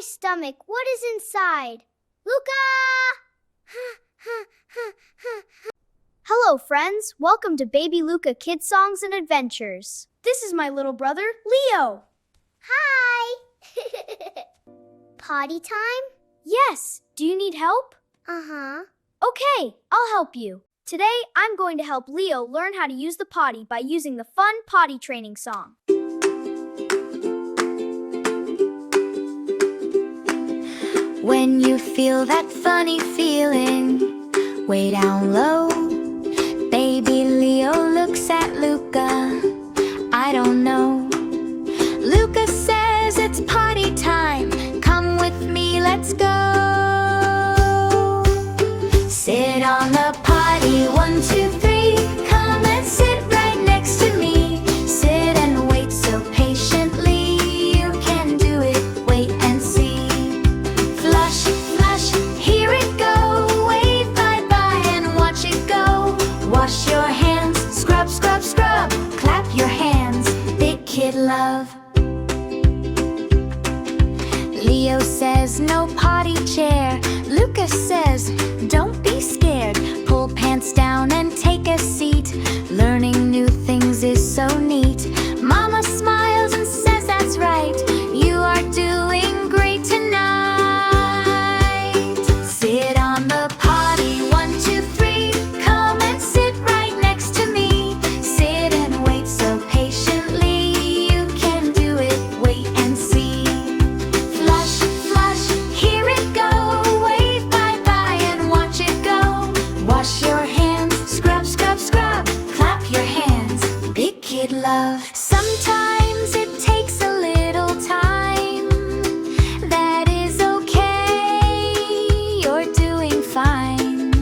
my stomach. What is inside? Luca! Hello, friends. Welcome to Baby Luca Kid Songs and Adventures. This is my little brother, Leo. Hi! Potty time? Yes. Do you need help? Uh-huh. Okay, I'll help you. Today, I'm going to help Leo learn how to use the potty by using the fun potty training song. When you feel that funny feeling way down low, baby Leo looks at Luca. I don't know. Luca says it's potty time. Come with me, let's go. Sit on the potty, 1, 2, 3. Come and sit right next to me. Sit and wait so patiently. You can do it, wait and see. Flush, flush, here it go. Wave bye-bye and watch it go. Wash your hands, scrub, scrub, scrub. Clap your hands, big kid love. Leo says no potty chair. Luca says don't be scared. Pull pants down and take a seat. Learning new things is so neat. Mama smiles and says that's right. You are doing great tonight. Sit on the potty, 1, 2, 3. Come and sit right next to me. Sit and wait so patiently. You can do it, wait and see. Flush, flush, here it go. Wave bye-bye and watch it go. Wash your hands, scrub, scrub, scrub. Clap your hands, big kid love. Sometimes it takes a little time. That is okay, you're doing fine.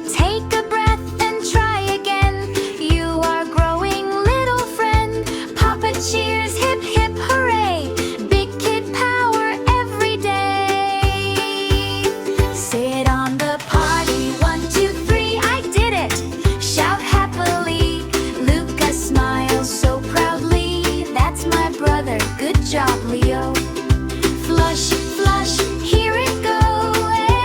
Take a breath and try again. You are growing, little friend. Papa cheers, hip hip hooray. Big kid power every day. Sit on the potty, 1, 2, 3. I did it. Shout happily. Luca smiles so proudly. That's my brother. Good job, Leo. Flush, flush, here it go.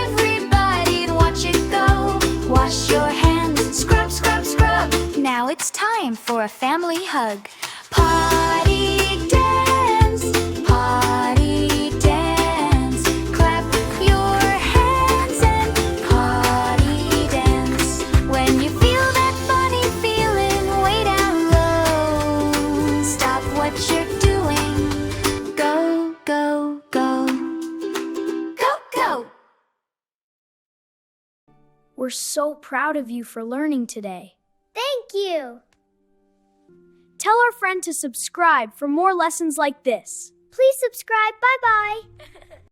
Everybody watch it go. Wash your hands, scrub, scrub, scrub. Now it's time for a family hug. Potty dance, potty dance. Clap your hands and potty dance. When you feel that funny feeling way down low, stop what you're doing. Go, go, go. Go, go. We're so proud of you for learning today. Thank you. Tell our friend to subscribe for more lessons like this. Please subscribe. Bye-bye.